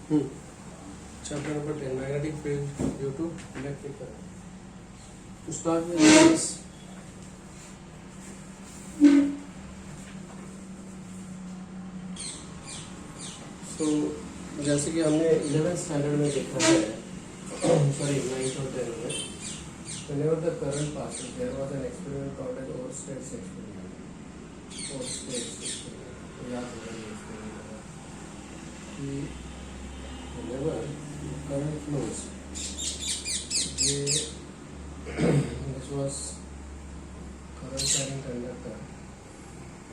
Chapter number 10, magnetic field due to electric current. To start with this, so जैसे कि हमने 11th standard में देखा है, सॉरी 9th और 10th में, whenever the current passes, there was an experiment called as Oersted experiment. Oersted experiment. तो याद होगा ये experiment कि whenever current flows, ये this was current carrying conductor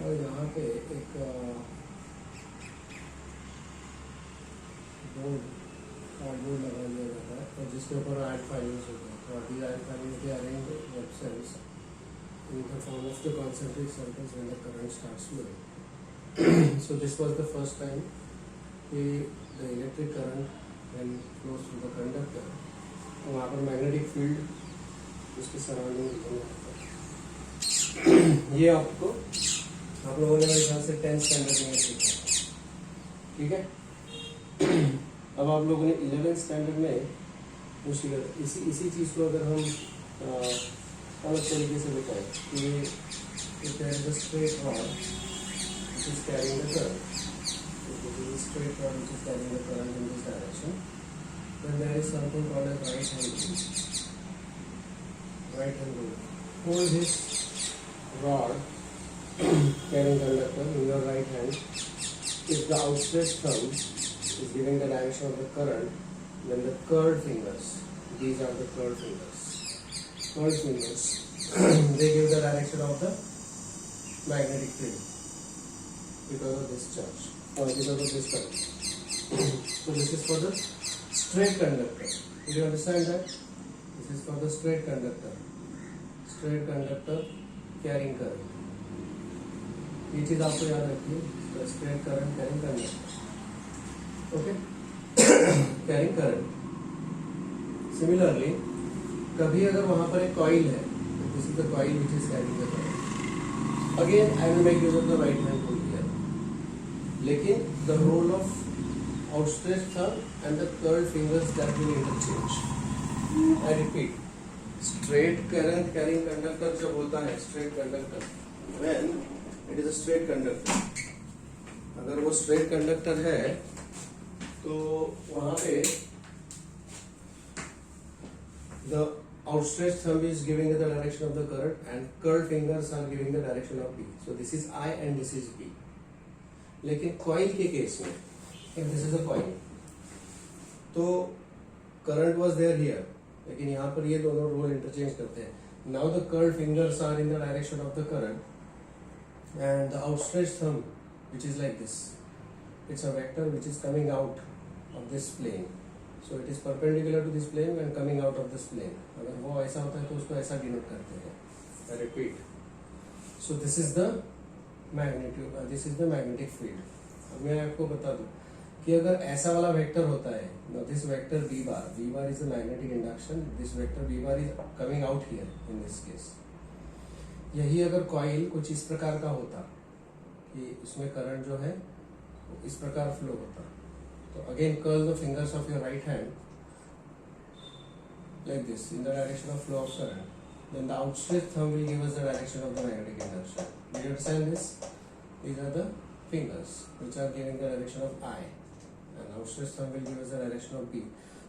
और यहाँ पे एक कार्डबोर्ड लगा दिया जाता है और जिसके ऊपर ऐड फाइल्स होते हैं. तो these ऐड फाइल्स के arrange web cells in the form of the concentric circles when the current starts flowing. So this was the first time the electric current when flows through the conductor, वहाँ पर magnetic field उसके surrounding में ये आपको आप लोगों ने मेरे ख्याल से 10th स्टैंडर्ड में सीखा. ठीक है. अब आप लोगों ने 11th स्टैंडर्ड में इसी चीज़ को अगर हम अलग तरीके से बताएं कि if there is a straight rod which is carrying the current, if there is a straight rod which is carrying the current in this direction, then there is something called as right hand rule. Right hand rule. Hold this rod carrying conductor in your right hand. If the outstretched thumb is giving the direction of the current, then the curved fingers, these are the curved fingers. Curved fingers, they give the direction of the magnetic field because of this charge or because of this current. So this is for the straight conductor. Do you understand that? This is for the straight conductor. Straight conductor carrying current. ये चीज आपको याद रखिए. The straight current carrying conductor. Okay? Carrying current. Similarly, कभी अगर वहां पर एक कॉइल है, this is the coil which is carrying the current. Again, I will make use of the right hand rule here. लेकिन the role of outstretched thumb and the curled fingers that will interchange. I repeat, straight current carrying conductor जब होता है straight conductor, when it is a straight conductor, अगर वो straight conductor है तो वहां पे the outstretched thumb is giving the direction of the current and curled fingers are giving the direction of B. So this is I and this is B. लेकिन coil के case में, if this is a coil, तो current was there here, लेकिन यहाँ पर ये दोनों role interchange करते हैं. Now the curled fingers are in the direction of the current and the outstretched thumb, which is like this, it's a vector which is coming out of this plane. So it is perpendicular to this plane and coming out of this plane. अगर वो ऐसा होता है तो उसको ऐसा denote करते हैं. I repeat. So this is the magnitude. This is the magnetic field. अब मैं आपको बता दूं कि अगर ऐसा वाला वेक्टर होता है, now this vector v bar is the magnetic induction. This vector v bar is coming out here in this case. यही अगर कॉइल कुछ इस प्रकार का होता कि उसमें करंट जो है इस प्रकार फ्लो होता, तो again curl the fingers of your right hand like this in the direction of flow of current, then the outstretched thumb will give us the direction of the magnetic induction. Do you understand this? These are the fingers which are giving the direction of I and outstretched thumb will give us the direction of B.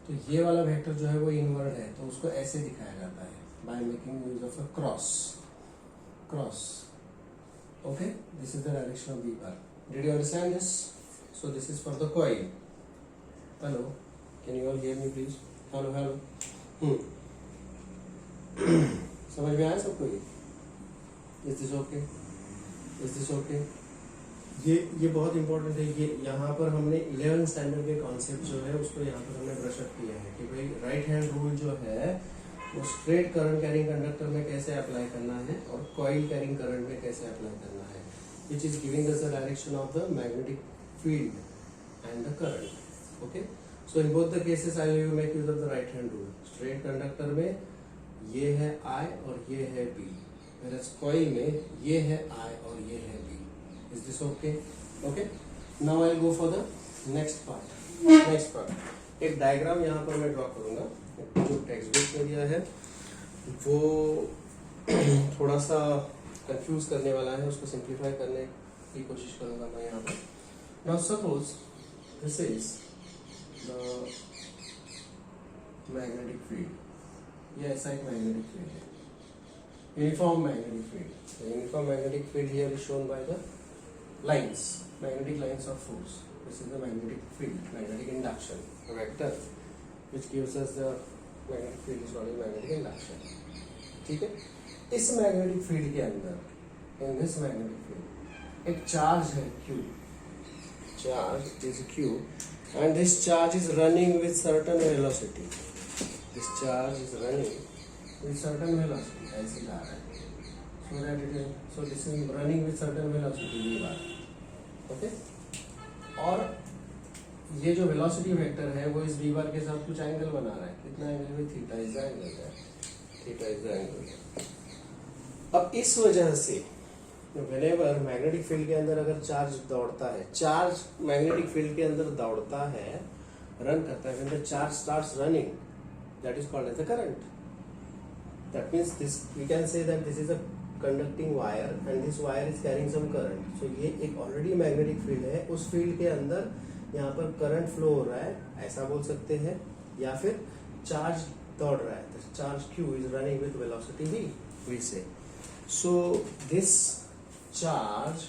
तो ये वाला vector जो है वो inward है, तो उसको ऐसे दिखाया जाता है by making use of a cross. Okay, this is the direction of B bar. Did you understand this? So this is for the coil. Hello, can you all hear me please? Hello. समझ में आया सबको ये? Is this okay? ये बहुत important है. ये यहाँ पर हमने 11th स्टैंडर्ड के कॉन्सेप्ट जो है उसको यहाँ पर हमने ब्रश अप किया है कि भाई राइट हैंड रूल जो है वो स्ट्रेट करंट कैरिंग कंडक्टर में कैसे अप्लाई करना है और कॉइल कैरिंग करंट में कैसे अप्लाई करना है, which is giving us the direction of the magnetic field and the current. Okay? So in both the cases I will make use of the right hand rule. Straight conductor में ये है I और ये है B, whereas coil में ये है I और ये है B. Is this okay? Okay. Now I'll go for the next part. Next part, एक डायग्राम यहाँ पर मैं ड्रॉ करूंगा, जो टेक्स्ट बुक में दिया है वो थोड़ा सा कंफ्यूज करने वाला है, उसको सिंप्लीफाई करने की कोशिश करूंगा मैं यहाँ पर। Now suppose this is the magnetic field, ये ऐसा एक मैग्नेटिक फील्ड है, uniform magnetic field. Uniform magnetic field here is shown by the lines, magnetic lines of force. This is the magnetic field, magnetic induction, a vector which gives us the magnetic field is called magnetic induction. ठीक है, इस magnetic field के अंदर, in this magnetic field, एक charge है Q, charge is Q, and this charge is running with certain velocity. This charge is running with certain velocity, ऐसे जा रहा है, so that it is, so this is running with certain velocity v bar. Okay, और ये जो velocity vector है वो इस वी बार के साथ कुछ एंगल बना रहा है, कितना एंगल है, थीटा इज द एंगल है, थीटा इज द एंगल। अब इस वजह से व्हेनेवर मैग्नेटिक फील्ड के अंदर अगर चार्ज दौड़ता है, चार्ज मैग्नेटिक फील्ड के अंदर दौड़ता है, रन करता है, when the charge starts running, that is called as the current. That means this, we can say that this is a conducting wire and this wire is carrying some current. So ये एक already magnetic field है, उस field के अंदर यहाँ पर current flow हो रहा है, ऐसा बोल सकते हैं, या फिर चार्ज दौड़ रहा है, charge Q is running with velocity v, we say. So this charge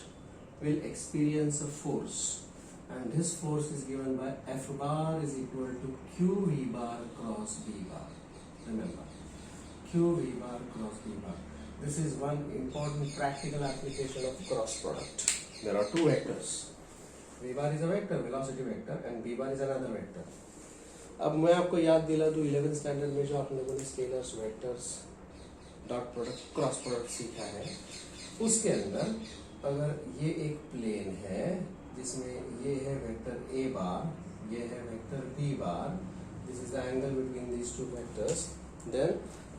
will experience a force and this force is given by F bar is equal to Q v bar cross b bar. Remember, Q v bar cross b bar. This is one important practical application of cross product. There are two vectors. V bar is a vector, velocity vector, and B bar is another vector. अब मैं आपको याद दिला दूं 11th standard में जो आप लोगों ने scalars, vectors, dot product, cross product सीखा है, उसके अंदर अगर ये एक प्लेन है जिसमें ये है वेक्टर A बार, ये है vector B bar, this is the angle between these two vectors, then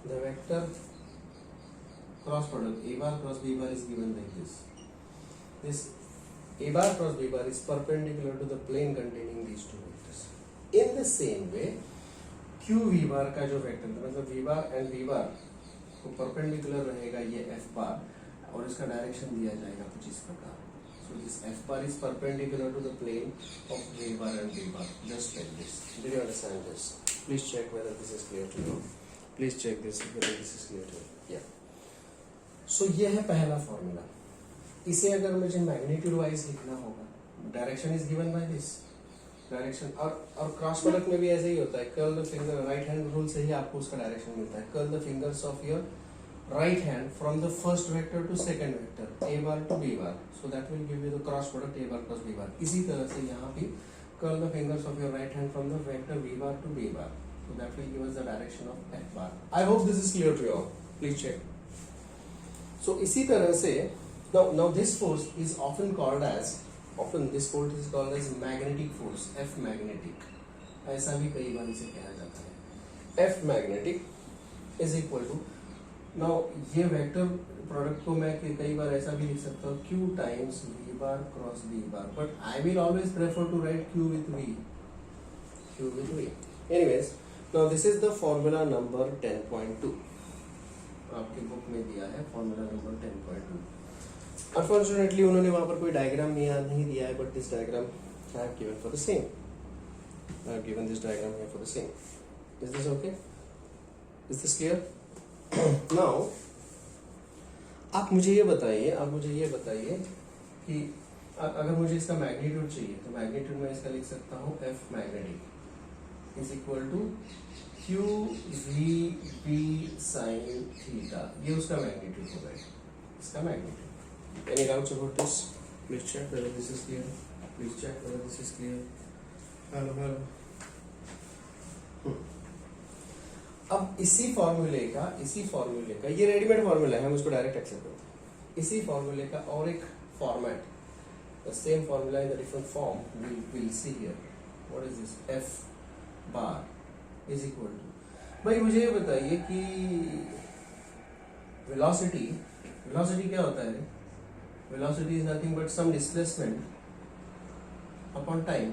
the vector cross product A bar cross B bar is given like this. This A bar cross B bar is perpendicular to the plane containing these two vectors. In the same way, Q V bar का जो vector मतलब V bar and B bar को perpendicular रहेगा ये F bar, और इसका direction दिया जाएगा कुछ इस प्रकार. So this F bar is perpendicular to the plane of V bar and B bar, just like this. Did you understand this? Please check whether this is clear to you. Please check this whether this is clear to you. Yeah. सो ये है पहला formula. इसे अगर मुझे magnitude wise लिखना होगा, direction is given by this direction, और cross product में भी ऐसे ही होता है, curl the finger, right hand rule से ही आपको उसका डायरेक्शन मिलता है, curl the fingers of your right hand from the first vector to second vector A bar to B bar, so that will give you the cross product A bar plus B bar. इसी तरह से यहाँ भी curl the fingers of your right hand from the vector B bar to B bar, so that will give us the direction of F bar. I hope this is clear to you all, please check. So इसी तरह से now this force is often called as magnetic force, F magnetic, ऐसा भी कई बार इसे कहा जाता है। F magnetic is equal to, now ये वेक्टर प्रोडक्ट को मैं कई बार ऐसा भी लिख सकता हूँ Q times V bar cross B bar, but I will always prefer to write Q with V. Anyways, now this is the formula number 10.2. आपके बुक में दिया है फॉर्मूला नंबर 10.2। अनफॉर्चुनेटली उन्होंने वहां पर कोई डायग्राम नहीं दिया है, but this diagram I have given for the same, I have given this diagram here for the same. Is this okay? Is this clear? Now आप मुझे ये बताइए कि अगर मुझे इसका मैग्नीट्यूड चाहिए तो मैग्नीट्यूड में इसका लिख सकता हूँ F magnetic is equal to Q V B sin theta, ये उसका मैग्नीट्यूड होगा, इसका magnitude. Any doubts about this? Please check whether this is clear. Please check whether this is clear. Hello. अब इसी फॉर्मूले का ये रेडीमेड फॉर्मूला है, हम उसको डायरेक्ट एक्सेप्ट करते हैं। इसी फॉर्मूले का और एक format, the same formula in the different form, we'll see here. What is this? F bar is equal to, भाई मुझे ये बताइए कि वेलोसिटी क्या होता है? Velocity is nothing but some displacement upon time.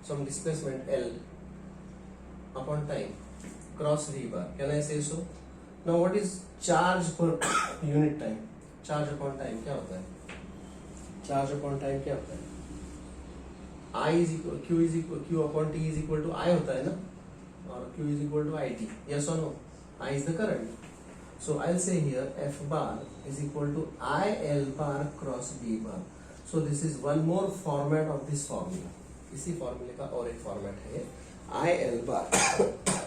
some displacement L upon time cross V bar. Can I say so? Now what is charge per unit time? Charge upon time क्या होता है? Charge upon time क्या होता है? I is equal Q upon T is equal to I होता है ना, और Q is equal to IT. Yes or no? I is the current. So I'll say here F bar is equal to IL bar cross B bar. So this is one more format of this formula. इसी फॉर्मूले का और एक format है IL bar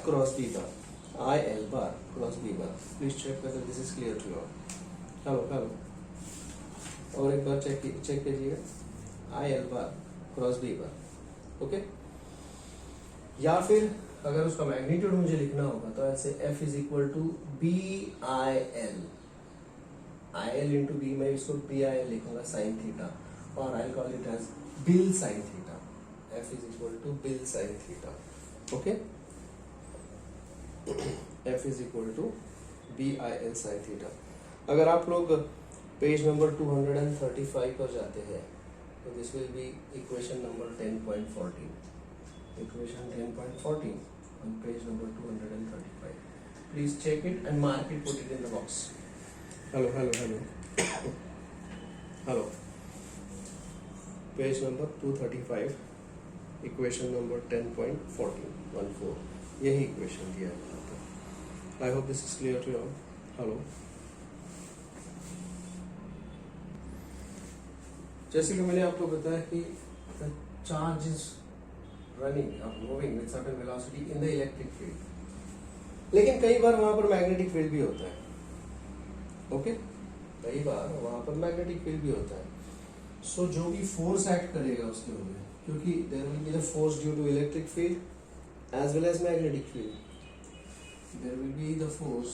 cross B bar. IL bar cross B bar. Please check whether this is clear to you all. Hello और एक बार check कीजिएगा IL bar cross B bar. Okay, या फिर अगर उसका मैग्नीट्यूड मुझे लिखना होगा तो ऐसे F is equal to BIL. IL into B, मैं इसको BIL लिखूंगा साइन थीटा, और I call it as BIL sine theta. F is equal to BIL sine theta. Okay, F is equal to BIL sine theta. अगर आप लोग page number 235 पर जाते हैं तो this will be equation number 10.14. Equation 10.14 on page number 235. Please check it and mark it, put it in the box. Hello. Page number 235, equation number 10.14. यही equation दिया है यहाँ पर. I hope this is clear to you all. Hello. जैसे कि मैंने आपको बताया कि the charge is running or moving with certain velocity in the electric field. लेकिन कई बार वहां पर मैग्नेटिक फील्ड भी होता है. ओके, कई बार वहां पर मैग्नेटिक फील्ड भी होता है. सो जो भी फोर्स एक्ट करेगा उसके ऊपर, क्योंकि there will be the force due to electric field as well as magnetic field. There will be the force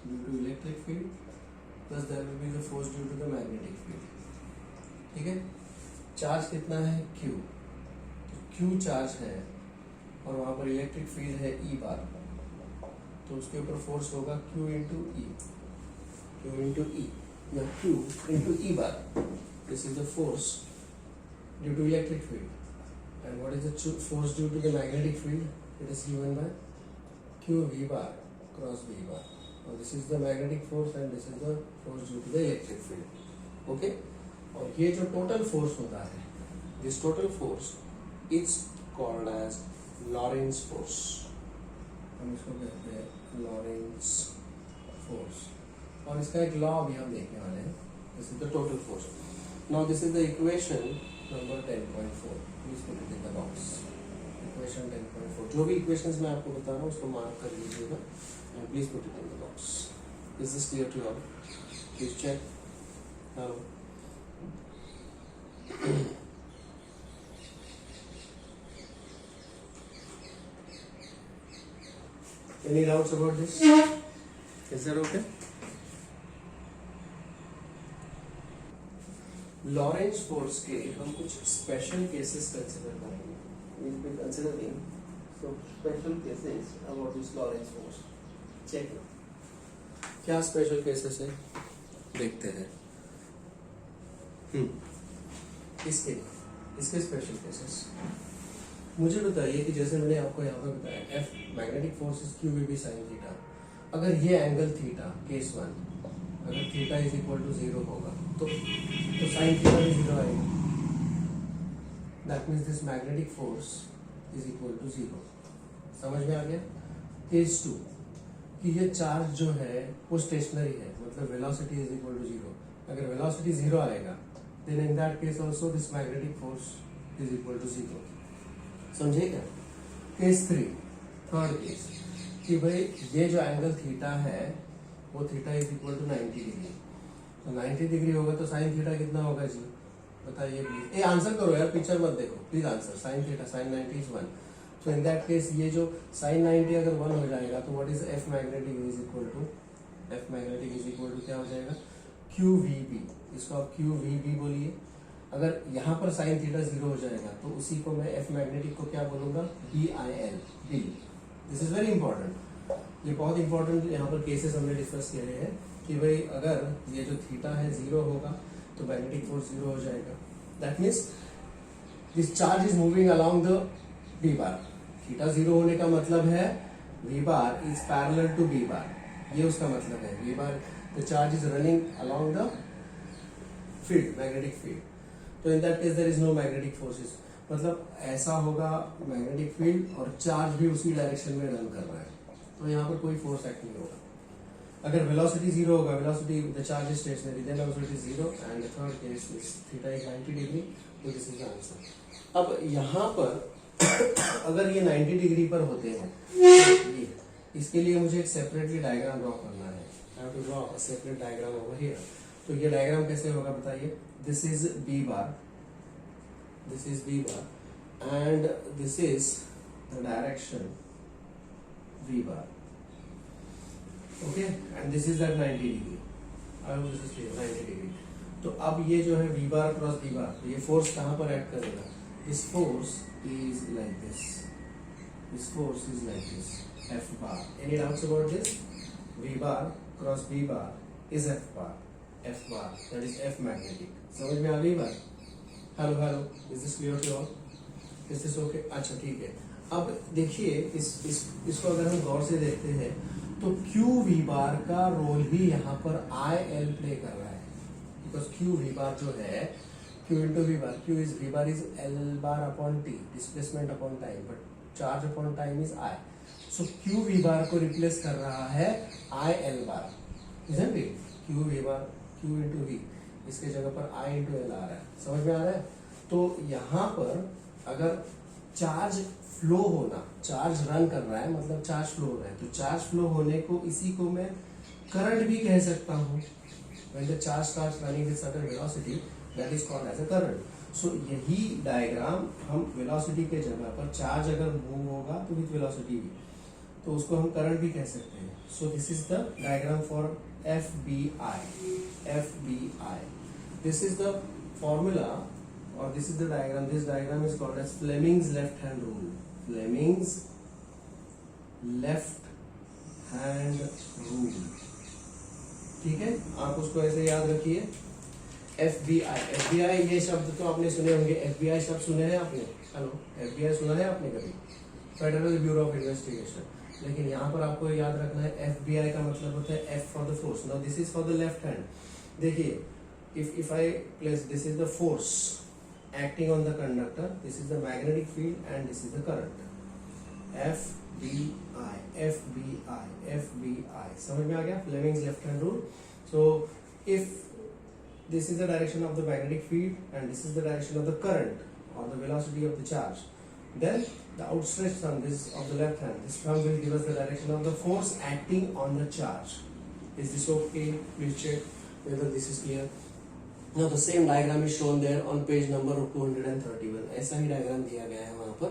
due to electric field plus there will be the force due to the magnetic field. ठीक है, charge कितना है? Q. Q charge है और वहां पर electric field है E bar, तो उसके ऊपर फोर्स होगा Q इंटू E या Q into E bar. This is the force due to electric field. And what is the force due to the magnetic field? It is given by Q V bar cross B bar. और this is the magnetic force and this is the force due to the electric field. Okay, और ये जो total force होता है, this total force is called as Lorentz force. हम इसको कहते हैं लॉरेंस फोर्स, और इसका एक लॉ भी हम देखने वाले हैं. This is the total force. Now this is the equation number 10.4. Please put it in the box. Equation 10.4. जो भी इक्वेशंस मैं आपको बता रहा हूँ उसको मार्क कर लीजिएगा and please put it in the box. Is this clear to all? Please check. Hello. Any doubts about this? Is that okay? Lorentz force के हम कुछ स्पेशल केसेस कंसिडर करेंगे. We'll be considering some special cases about this Lorentz force. Check क्या special cases है देखते हैं. इसके special cases मुझे बताइए कि जैसे मैंने आपको यहाँ पर बताया F magnetic force is Q V sign theta. अगर ये एंगल थीटा केस 1, अगर थीटा इज इक्वल टू 0 होगा तो साइन थीटा भी 0 आएगा. That means this magnetic force is equal to 0. समझ में आ गया? केस 2 कि ये चार्ज जो है वो स्टेशनरी है, मतलब वेलोसिटी इज इक्वल टू 0. अगर वेलोसिटी 0 आएगा then in that case also this magnetic force is equal to 0. समझे क्या? केस 3, थर्ड केस, कि भाई ये जो एंगल थीटा है वो theta is equal to 90 degree. तो 90 डिग्री होगा तो साइन थीटा कितना होगा जी? बताइए प्लीज. ए आंसर करो यार, पिक्चर मत देखो please. Answer sine theta, sine 90 is 1. तो इन दैट केस ये जो साइन 90 अगर 1 हो जाएगा तो what is F magnetic is equal to क्या हो जाएगा? QVB. इसको आप QVB बोलिए. अगर यहाँ पर साइन थीटा 0 हो जाएगा तो उसी को मैं F मैग्नेटिक को क्या बोलूंगा? BIL. This is very important. ये बहुत इंपॉर्टेंट यहाँ पर केसेस हमने डिस्कस किए हैं कि भाई अगर ये जो थीटा है 0 होगा तो मैग्नेटिक फोर्स 0 हो जाएगा. That means this charge is moving along the b bar. Theta 0 होने का मतलब है v bar is parallel to b bar. ये उसका मतलब है. v bar, the charge is running along the field, magnetic field. तो in that case there is no magnetic forces. मतलब ऐसा होगा मैग्नेटिक फील्ड और चार्ज भी उसी डायरेक्शन में रन कर रहा है, तो यहाँ पर कोई फोर्स एक्ट नहीं होगा. अगर वेलोसिटी 0 होगा, velocity the charge is stationary, then velocity 0 and the third case is theta is 90 degree. तो दिस इज द आंसर. अब यहाँ पर अगर ये 90 डिग्री पर होते हैं तो ये, इसके लिए मुझे एक सेपरेटली डायग्राम ड्रॉ करना है. I have to draw a separate diagram over here. तो ये डायग्राम कैसे होगा बताइए. This is B bar, this is b bar and this is the direction v bar, okay, and this is that 90 degree. I hope this is clear. 90 degree. तो अब ये जो है v bar cross b bar, तो ये force कहाँ पर act करेगा. this force is like this, this force is like this, f bar. Any doubts about this? v bar cross b bar is f bar, that is f magnetic. समझ में आ गई बात. Hello hello, is this clear to all? Is this okay? अच्छा ठीक है. अब देखिए इसको अगर हम गौर से देखते हैं तो क्यू वी बार का रोल भी यहाँ पर आई एल प्ले कर रहा है, बिकॉज क्यू वी बार जो है q into v bar, q is v bar is l bar upon t, displacement upon time, but charge upon time is I. So q v bar को replace कर रहा है I l bar, isn't it? Q v bar, q into v, इसके जगह पर आई into L आ रहा है. समझ में आ रहा है? तो यहाँ पर अगर चार्ज फ्लो होना, चार्ज रन कर रहा है मतलब चार्ज फ्लो हो रहा है, तो चार्ज फ्लो होने को इसी को मैं करंट भी कह सकता हूँ. When the charge starts running with certain velocity, that is called as a current. So यही डायग्राम हम वेलोसिटी के जगह पर चार्ज अगर मूव होगा तो विथ वेलोसिटी भी, तो उसको हम करंट भी कह सकते हैं. सो this is the diagram for FBI. FBI. This is the formula, or this is the diagram. This diagram is called as Fleming's left hand rule. Fleming's left hand rule. ठीक है, आप उसको ऐसे याद रखिए. FBI. FBI ये शब्द तो आपने सुने होंगे. FBI शब्द सुने हैं आपने? हेलो, FBI सुना है आपने कभी? Federal bureau of investigation. लेकिन यहाँ पर आपको याद रखना है FBI का मतलब होता है F for the force. Now this is for the left hand. देखिए, if I place, this is the force acting on the conductor, this is the magnetic field and this is the current. FBI, FBI, FBI. समझ में आ गया? Fleming's left hand rule. So if this is the direction of the magnetic field and this is the direction of the current or the velocity of the charge, then the outstretched thumb, this of the left hand, this thumb will give us the direction of the force acting on the charge. Is this okay? Please check whether this is clear. Now the same diagram is shown there on page number 231. ऐसा ही diagram दिया गया है वहाँ पर.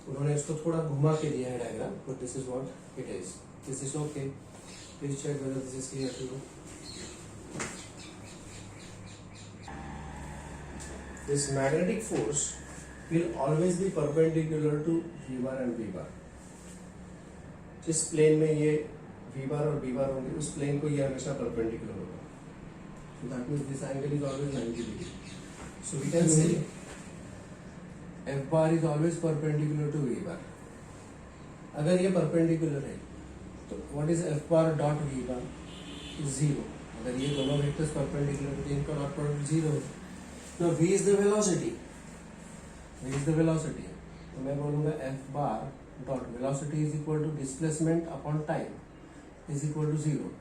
उन्होंने इसको थोड़ा घुमा के दिया है diagram, but this is what it is. This is okay. Please check whether this is clear to you. This magnetic force will always be perpendicular to V bar and V bar. जिस plane में ये V bar और V bar होंगे, उस plane को ये हमेशा perpendicular होगा. So that means this angle is always 90 degree. So we can say F bar is always perpendicular to V bar. अगर ये perpendicular है तो what is F bar dot V bar is 0. अगर ये दोनों वेक्टर्स perpendicular है तो इनका डॉट प्रोडक्ट 0 है. Now V is the velocity. V is the velocity. तो मैं बोलूँगा F bar dot velocity is equal to displacement upon time is equal to 0.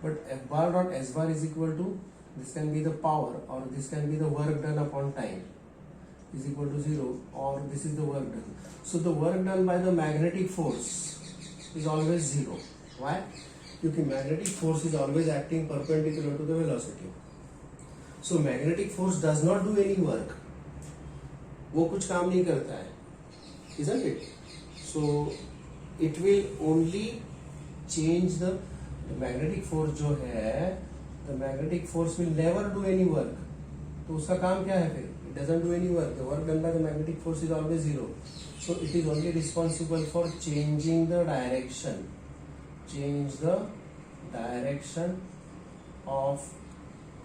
But F bar dot S bar is equal to, this can be the power or this can be the work done upon time is equal to 0, or this is the work done. So the work done by the magnetic force is always 0. Why? क्योंकि magnetic force is always acting perpendicular to the velocity. So magnetic force does not do any work. वो कुछ काम नहीं करता है, isn't it? So it will only change the magnetic force जो है, the magnetic force will never do any work. तो उसका काम क्या है फिर? It doesn't do any work. The work done by the magnetic force is always 0. So it is only responsible for changing the direction. Change the direction of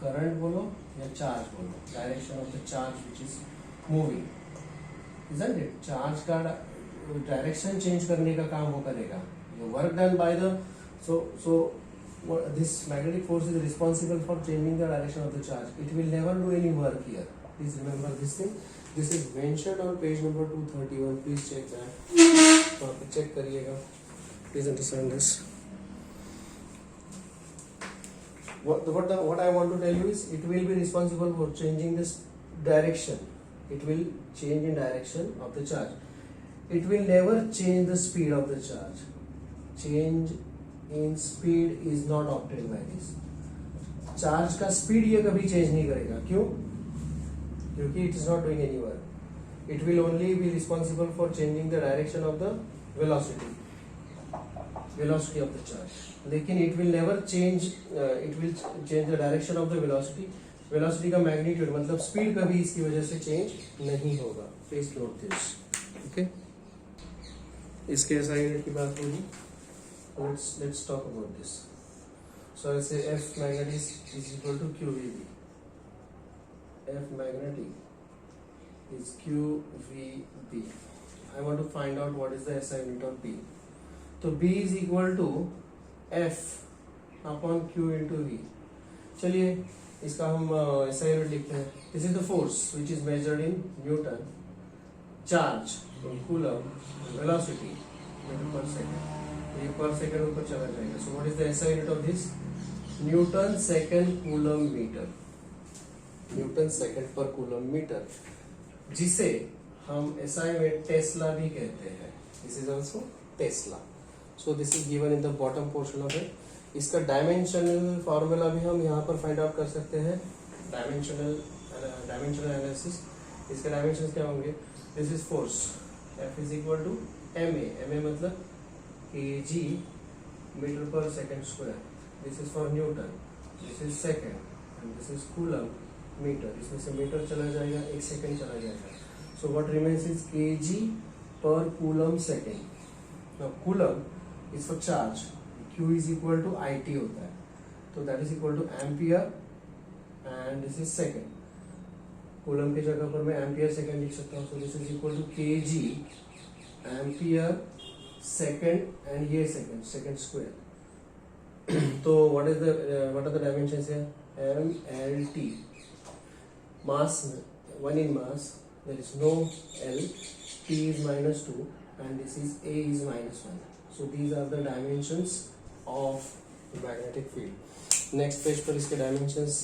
current बोलो या charge बोलो. Direction of the charge which is moving. Isn't it? Charge का direction change करने का काम वो करेगा. Work done by the so this magnetic force is responsible for changing the direction of the charge. It will never do any work here. Please remember this thing. This is mentioned on page number 231. Please check that. वहाँ पे check करिएगा. Please understand this. What I want to tell you is it will be responsible for changing this direction. It will change in direction of the charge. It will never change the speed of the charge. Change in speed is not obtained by this. Charge का speed ये कभी change नहीं करेगा. क्यों? क्योंकि it is not doing any work. It will only be responsible for changing the direction of the velocity of the charge. लेकिन it will never change, it will change the direction of the velocity का magnitude मतलब speed कभी इसकी वजह से change नहीं होगा. Please note this. Okay, इसके एसआई यूनिट की बात होगी. Let's talk about this. So I say F magnetic is equal to QVB. F magnetic is QVB. I want to find out what is the SI unit of B. So B is equal to F upon Q into V. चलिए इसका हम SI unit लिखते हैं. This is the force which is measured in Newton. Charge in Coulomb. Velocity meter per second. ये पर second ऊपर चला जाएगा. So what is the SI unit of this? Newton second coulomb metre. Newton second पर coulomb metre, जिसे हम SI में tesla भी कहते हैं. This is also tesla. So this is given in the bottom portion of it. इसका dimensional formula भी हम यहाँ पर फाइंड आउट कर सकते हैं. Dimensional analysis. इसके डायमेंशन क्या होंगे? This is force. F is equal to M A मतलब kg meter per second square. This is for Newton. This is second and this is Coulomb meter. इसमें से metre चला जाएगा, एक सेकंड चला जाएगा. So what remains is kg per Coulomb second. Now Coulomb is for charge. Q is equal to IT होता है. तो that is equal to ampere and this is second. Coulomb की जगह पर मैं ampere second लिख सकता हूँ. So this is equal to kg ampere second and ये second square. तो what are the dimensions here? M L T. Mass 1 in mass. There is no L. T is -2 and this is A is -1. So these are the dimensions of magnetic field. Next page पर इसके dimensions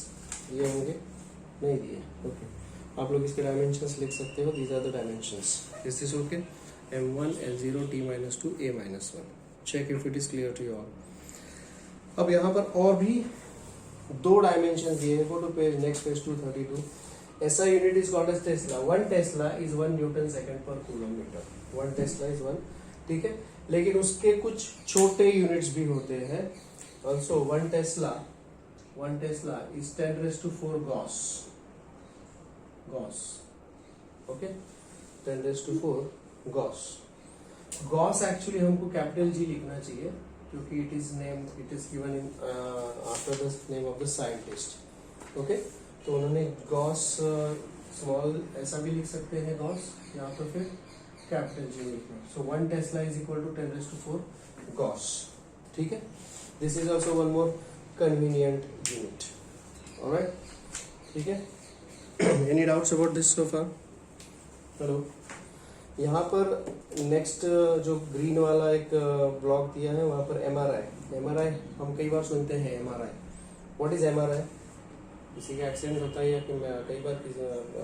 ये होंगे, नहीं दिए. Okay. आप लोग इसके dimensions लिख सकते हो. These are the dimensions. Is this okay? M1, L0, T-2, A-1. Check if it is clear to you all. अब यहाँ पर और भी दो डायमेंशन दिए हैं. Go to page next page 232. SI unit is called as Tesla. 1 Tesla is 1 Newton second per Coulomb meter. 1 Tesla is 1. ठीक है, लेकिन उसके कुछ छोटे यूनिट्स भी होते हैं. Also 1 Tesla is 10⁴ Gauss. Okay, 10⁴ Gauss actually हमको कैपिटल G लिखना चाहिए क्योंकि it is given in after the name of the scientist. Okay, तो उन्होंने Gauss स्मॉल ऐसा भी लिख सकते हैं Gauss, या तो फिर कैपिटल G लिखना. So 1 tesla is equal to 10⁴ Gauss. ठीक है, this is also one more convenient unit. Alright, ठीक है. Any doubts about this so far? Hello, यहाँ पर नेक्स्ट जो ग्रीन वाला एक ब्लॉक दिया है वहाँ पर MRI हम कई बार सुनते हैं. MRI, what is MRI? किसी का एक्सीडेंट होता है या कई बार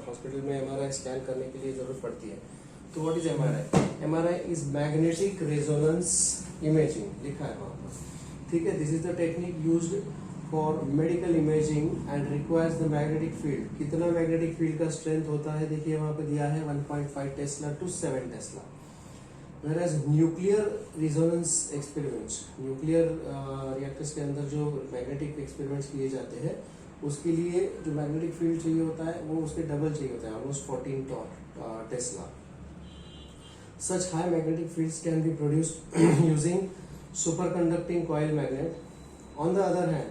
हॉस्पिटल में MRI स्कैन करने के लिए जरूरत पड़ती है. तो what is MRI? MRI is magnetic resonance imaging, लिखा है वहाँ पर. ठीक है, this is the technique used for medical imaging and requires the magnetic field. कितना मैग्नेटिक फील्ड का स्ट्रेंथ होता है देखिए वहां पे दिया है 1.5 Tesla to 7 Tesla. whereas nuclear resonance experiments, nuclear reactors के अंदर जो मैग्नेटिक एक्सपेरिमेंट्स किए जाते हैं उसके लिए जो मैग्नेटिक फील्ड चाहिए होता है वो उसके डबल चाहिए होता है, almost 14 Tesla. Such high magnetic fields can be produced using superconducting coil magnet. On the other hand,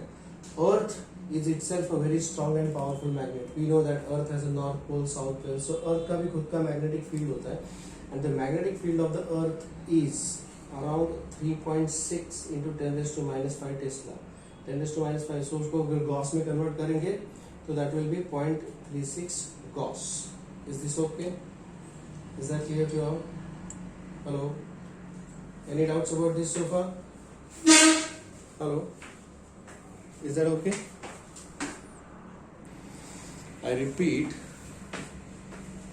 Earth is itself a very strong and powerful magnet. We know that Earth has a north pole, south pole. So Earth का भी खुद का magnetic field होता है. And the magnetic field of the Earth is around 3.6 into 10 raised to minus 5 Tesla. 10 raised to minus 5. So उसको अगर Gauss में convert करेंगे तो that will be 0.36 Gauss. Is this okay? Is that clear to you all? Hello? Any doubts about this so far? Hello? Is that okay? I repeat,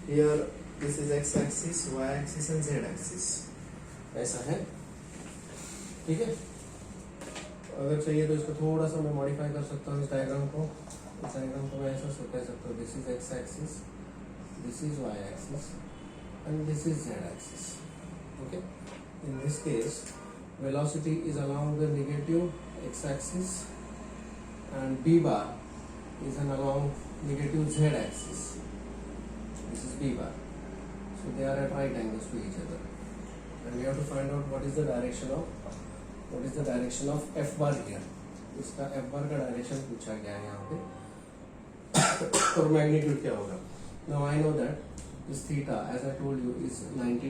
here this is x-axis, y-axis and z-axis. ऐसा है, ठीक है? अगर चाहिए तो इसको थोड़ा सा मैं मॉडिफाई कर सकता हूँ इस डायग्राम को. इस डायग्राम को मैं ऐसा कह सकता हूँ. This is x-axis, this is y-axis and this is z-axis. Okay? In this case, velocity is along the negative x-axis and b bar is along negative z-axis. This is b bar. So they are at right angles to each other. And we have to find out what is the direction of f bar here. इसका f bar का direction पूछा गया है यहाँ पे. और magnitude क्या होगा? Now I know that this theta, as I told you, is 90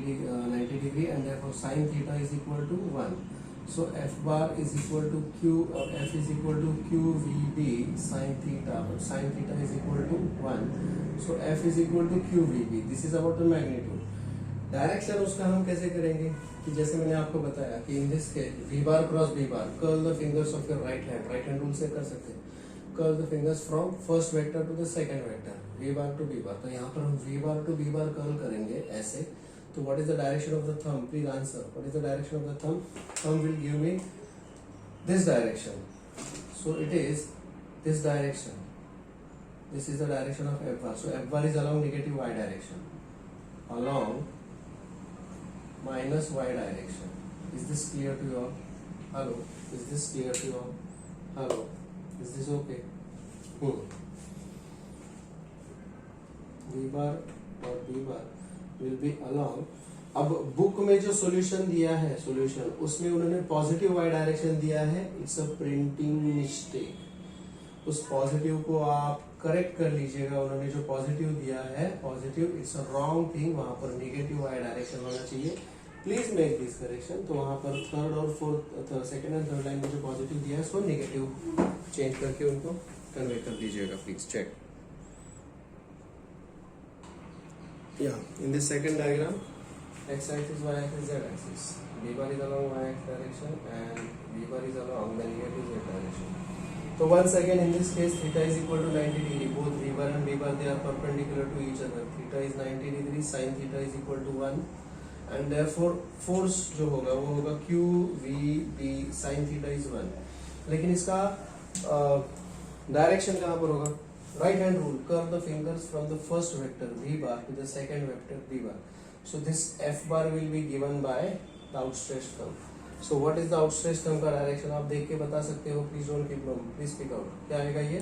degree, and therefore sin theta is equal to 1. So f bar is equal to q, f is equal to qvb sin theta, but sin theta is equal to 1. So f is equal to qvb. This is about the magnitude. Direction उसका हम कैसे करेंगे कि जैसे मैंने आपको बताया कि in this case v bar cross b bar, curl the fingers of your right hand rule से कर सकते हैं. Curl the fingers from first vector to the second vector, v bar to b bar. तो यहाँ पर हम v bar to b bar curl करेंगे ऐसे. तो what is the direction of the thumb? Please answer. What is the direction of the thumb? Thumb will give me this direction. So it is this direction. This is the direction of f bar. So f bar is along negative y direction. Along minus y direction. Is this clear to you all? Hello? Is this clear to you all? Hello? Is this okay? V bar or B bar will be along. अब book में जो solution दिया है solution उसमें उन्होंने positive Y direction दिया है. It's a printing mistake. उस पॉजिटिव को आप करेक्ट कर लीजिएगा. उन्होंने जो पॉजिटिव दिया है positive, it's a wrong thing. वहां पर नेगेटिव वाई डायरेक्शन होना चाहिए. Please make this correction. तो वहां पर थर्ड और fourth, second and third line में जो पॉजिटिव दिया है उसको नेगेटिव चेंज करके उनको कन्वे कर दीजिएगा. Please check. In this second diagram, x-axis, y-axis, z-axis. B bar is along y-axis direction and B bar is along the negative z direction. So once again, in this case, theta is equal to 90 degree. Both V bar and B bar, they are perpendicular to each other. Theta is 90 degree. Sin theta is equal to 1. And therefore, force जो होगा वो होगा Q V B. Sin theta is 1. लेकिन इसका direction कहाँ पर होगा? Right hand rule, curve the fingers from the first vector V bar to the second vector B bar. So this F bar will be given by the outstretched thumb. So what is the outstretched thumb का direction? आप देख के बता सकते हो. Please don't keep mum. Please speak out. क्या आएगा ये?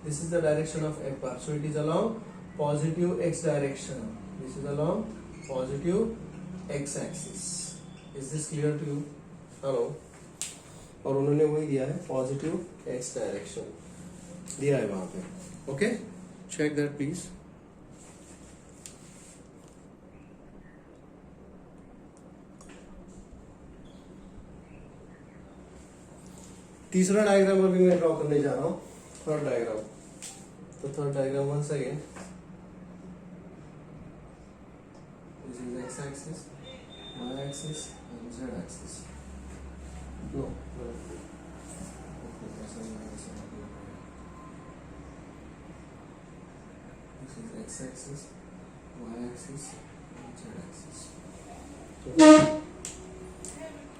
This is the direction of F bar. So it is along positive x direction. This is along positive x axis. Is this clear to you? Hello? और उन्होंने वही दिया है positive x direction दिया है वहाँ पे. Okay, check that please. तीसरा डायग्राम अभी मैं ड्रॉ करने जा रहा हूँ. Third diagram. तो third diagram once again. This is x axis, y axis and z axis. No. This is x-axis, y-axis, z-axis.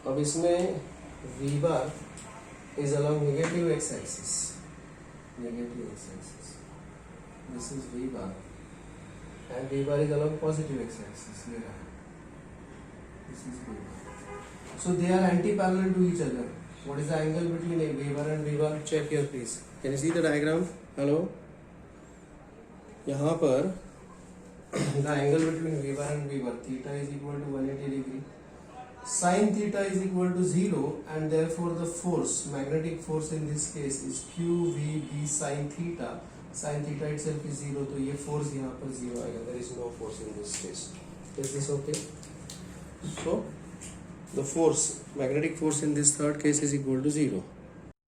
अब इसमें v bar is along negative x-axis. Negative x-axis. This is v bar, and v bar is along positive x-axis. Here, this is v bar. So they are anti-parallel to each other. What is the angle between a v bar and v bar? Check here, please. Can you see the diagram? Hello. यहाँ पर the angle between V bar and V bar, theta is equal to 180 degree. Sin theta is equal to 0 and therefore the force, magnetic force in this case is QVB sin theta. Sin theta itself is 0, तो ये force यहाँ पर 0 आएगा. There is no force in this case. Is this okay? So the force, magnetic force in this third case is equal to 0.